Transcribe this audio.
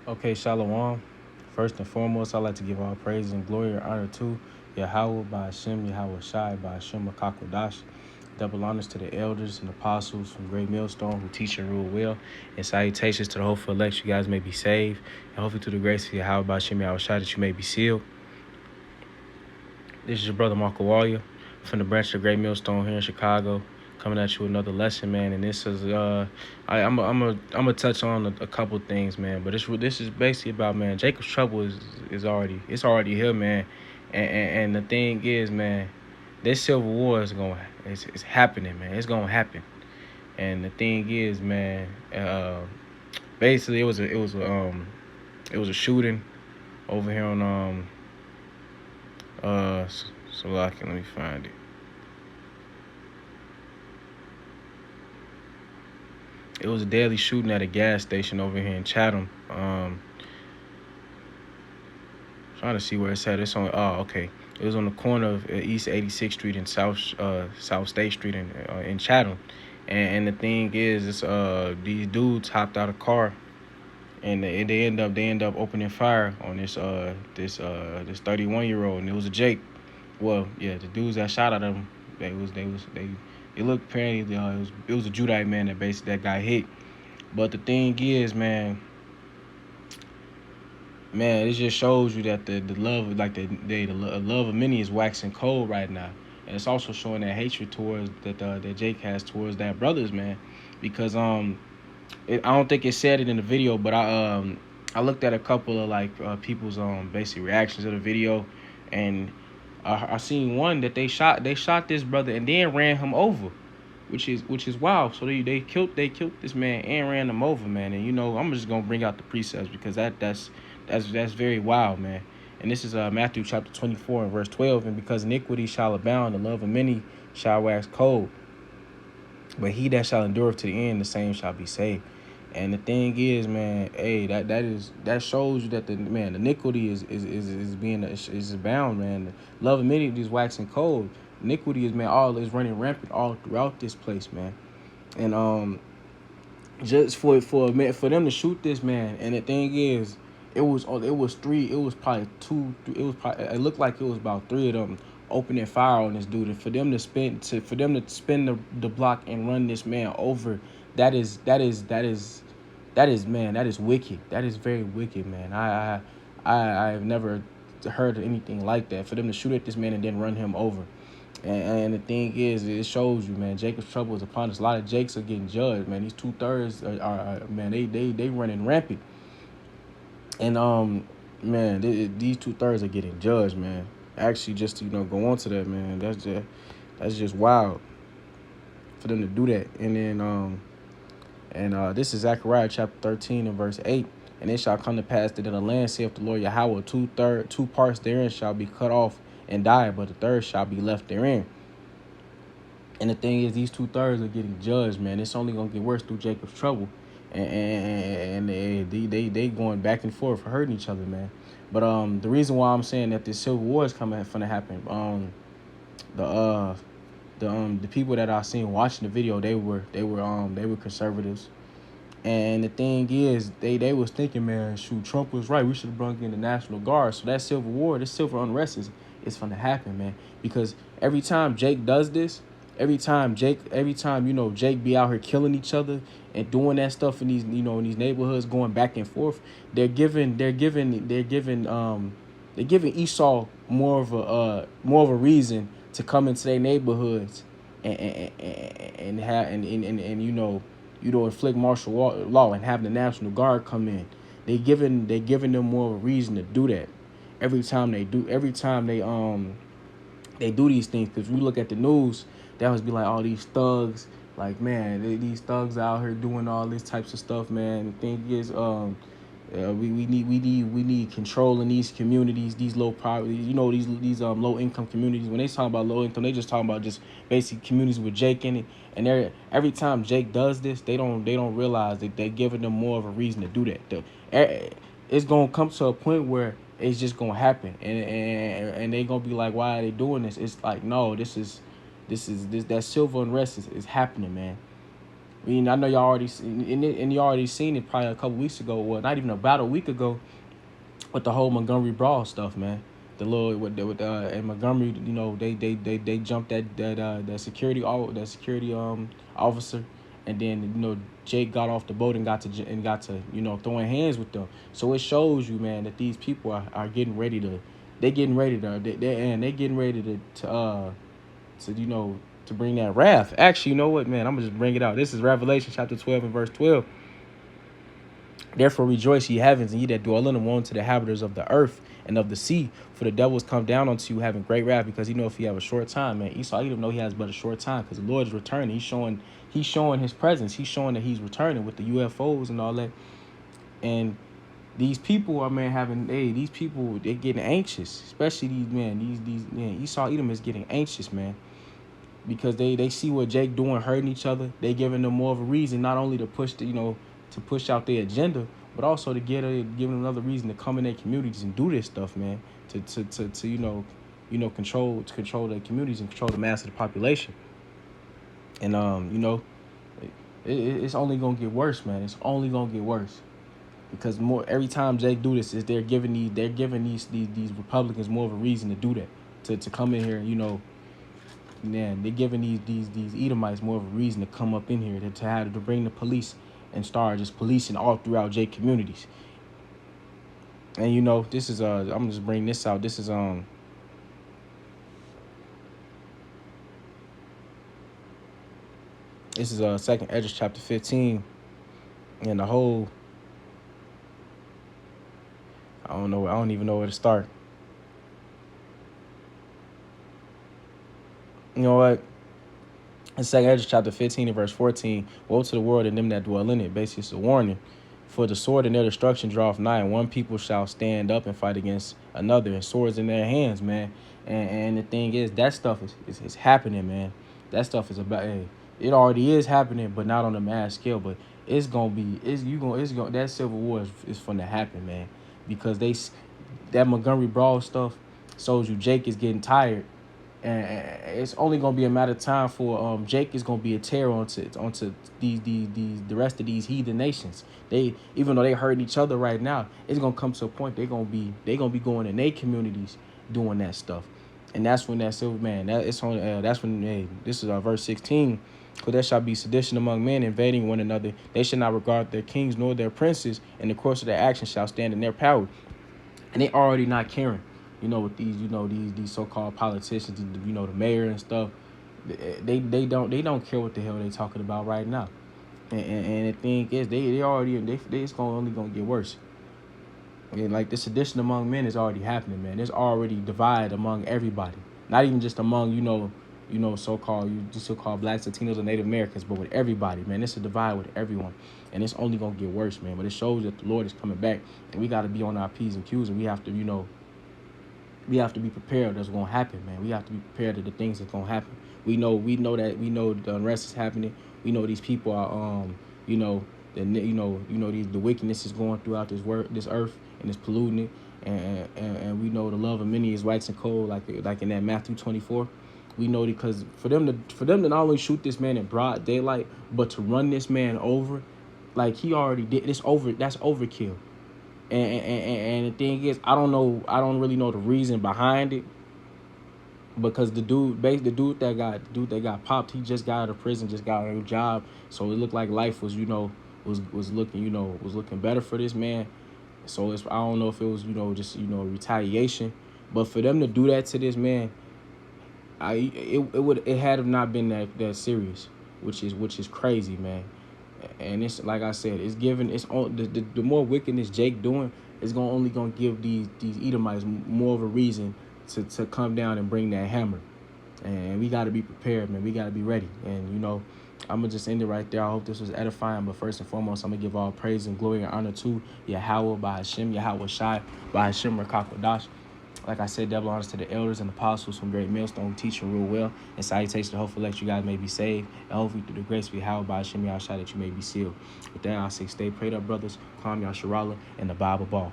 Okay, Shalom. First and foremost, I'd like to give all praise and glory and honor to Yahweh by Hashem, Yahweh Shai by Hashem Makakwadash. Double honors to the elders and apostles from Great Millstone who teach and rule well. And salutations to the hopeful elect you guys may be saved. And hopefully through the grace of Yahweh by Hashem, Yahweh Shai that you may be sealed. This is your brother Marco Walia from the branch of Great Millstone here in Chicago, coming at you with another lesson, man. And this is I'm gonna touch on a couple things, man. But this is basically about, man. Jacob's trouble is already here, man. And the thing is, man, this civil war is it's happening, man. It's gonna happen. And the thing is, man, basically it was a shooting over here on so let me find it. It was a deadly shooting at a gas station over here in Chatham. Trying to see where it's at. It's on. Oh, okay. It was on the corner of East 86th Street and South State Street in Chatham. And the thing is, these dudes hopped out of a car and they end up opening fire on this 31-year-old, and it was a Jake. Well, yeah, the dudes that shot at him, they it looked apparently it was a Judite man that got hit. But the thing is, man, it just shows you that the love, like the love of many is waxing cold right now, and it's also showing that hatred towards that Jake has towards that brothers, man, because I don't think it said it in the video, but I looked at a couple of people's basic reactions to the video, and I seen one that they shot this brother and then ran him over, which is wild. So they killed this man and ran him over, man. And I'm just gonna bring out the precepts because that's very wild, man. And this is Matthew chapter 24 and verse 12. And because iniquity shall abound, the love of many shall wax cold. But he that shall endure to the end, the same shall be saved. And the thing is, man, hey, that shows you that the iniquity is bound, man. The love of many is waxing cold. Iniquity is running rampant all throughout this place, man. And just for them to shoot this man, and the thing is, it looked like it was about three of them opening fire on this dude, and for them to spin the block and run this man over, that is wicked. That is very wicked, man. I've never heard of anything like that. For them to shoot at this man and then run him over. And the thing is, it shows you, man, Jacob's trouble is upon us. A lot of Jakes are getting judged, man. These 2/3 are man, they running rampant. And man, these 2/3 are getting judged, man. Actually, just to go on to that, man, that's just wild for them to do that. And then this is Zechariah chapter 13 and verse 8. And it shall come to pass that in the land, saith the Lord Yahweh, two parts therein shall be cut off and die, but the third shall be left therein. And the thing is, these 2/3 are getting judged, man. It's only gonna get worse through Jacob's trouble, and they going back and forth, hurting each other, man. But the reason why I'm saying that this civil war is coming to happen, the the people that I seen watching the video, they were conservatives. And the thing is, they was thinking, man, shoot, Trump was right. We should have brought in the National Guard. So that civil war, this civil unrest is going to happen, man. Because every time Jake does this, Jake be out here killing each other and doing that stuff in these neighborhoods, going back and forth. They're giving Esau more of a reason to come into their neighborhoods and have inflict martial law and have the National Guard come in. They giving them more of a reason to do that. Every time they do these things, because we look at the news, that always be like all these thugs, like, man, these thugs out here doing all these types of stuff, man. The thing is, we need control in these communities, these low poverty, these low income communities. When they talk about low income, they just talking about just basic communities with Jake in it. And every time Jake does this, they don't realize that they're giving them more of a reason to do that. It's gonna come to a point where it's just gonna happen, and they gonna be like, why are they doing this? It's like, no, this that civil unrest is happening, man. I mean, I know y'all already seen it, and you already seen it probably a couple weeks ago. Well, not even about a week ago, with the whole Montgomery brawl stuff, man. The little and Montgomery, they jumped that security officer, and then Jake got off the boat and got to throwing hands with them. So it shows you, man, that these people are getting ready to, they getting ready to bring that wrath. Actually, you know what, man? I'm gonna just bring it out. This is Revelation chapter 12 and verse 12. Therefore rejoice, ye heavens, and ye that dwell in them, woe unto the inhabitants of the earth and of the sea. For the devils come down unto you having great wrath, because if you have a short time, man. Esau, you don't know he has but a short time, because the Lord is returning. He's showing his presence. He's showing that he's returning with the UFOs and all that. And these people are, man, these people, they're getting anxious, especially Esau Edom is getting anxious, man, because they see what Jake doing, hurting each other. They giving them more of a reason, not only to push out their agenda, but also to give them another reason to come in their communities and do this stuff, man. To control their communities and control the mass of the population. And it's only gonna get worse, man. It's only gonna get worse, because more every time Jake do this, is they're giving these Republicans more of a reason to do that, to come in here, man. They're giving these Edomites more of a reason to come up in here, to bring the police and start just policing all throughout Jake communities. And this is I'm gonna just bring this out. This is Second Esdras chapter 15, and the whole, I don't even know where to start. You know what? In 2 Esdras chapter 15 and verse 14, woe to the world and them that dwell in it. Basically, it's a warning. For the sword and their destruction draweth nigh, and one people shall stand up and fight against another, and swords in their hands, man. And the thing is, that stuff is happening, man. That stuff is it already is happening, but not on a mass scale. But that civil war is gonna happen, man, because that Montgomery brawl stuff shows you Jake is getting tired. And it's only gonna be a matter of time for Jake is gonna be a terror onto the rest of these heathen nations. Even though they hurting each other right now, it's gonna come to a point they're gonna be going in their communities doing that stuff, and that's when that's man. That's when this is verse 16. For there shall be sedition among men, invading one another. They shall not regard their kings nor their princes, and the course of their action shall stand in their power. And they already not caring. With these so-called politicians, the mayor and stuff, they don't care what the hell they talking about right now. And the thing is, it's only gonna get worse. And like this sedition among men is already happening, man. There's already divide among everybody, not even just among so-called blacks, Latinos, and Native Americans, but with everybody, man. It's a divide with everyone, and it's only gonna get worse, man. But it shows that the Lord is coming back, and we got to be on our P's and Q's, and we have to be prepared. That's gonna happen, man. We have to be prepared to the things that's gonna happen. We know the unrest is happening. We know these people are the wickedness is going throughout this earth, and it's polluting it. And we know the love of many is waxing cold, like in that Matthew 24. We know, because for them to not only shoot this man in broad daylight, but to run this man over, like he already did. That's overkill. And the thing is, I don't really know the reason behind it, because the dude that got popped, he just got out of prison, just got a new job, so it looked like life was looking better for this man. So I don't know if it was just retaliation, but for them to do that to this man, it had not been that serious, which is crazy, man. And it's like I said, the more wickedness Jake doing is only gonna give these Edomites more of a reason to come down and bring that hammer. And we got to be prepared, man. We got to be ready. And I'm gonna just end it right there. I hope this was edifying. But first and foremost, I'm gonna give all praise and glory and honor to Yahweh by Hashem, Yahweh Shai by Hashem Rakakwadash. Like I said, double honors to the elders and apostles from Great Millstone who teach real well. And salutations to hopefully that you guys may be saved. And hopefully through the grace of Yahweh by Hashem Yahshua that you may be sealed. With that, I say stay prayed up, brothers. Calm Yasharala and the Bible ball.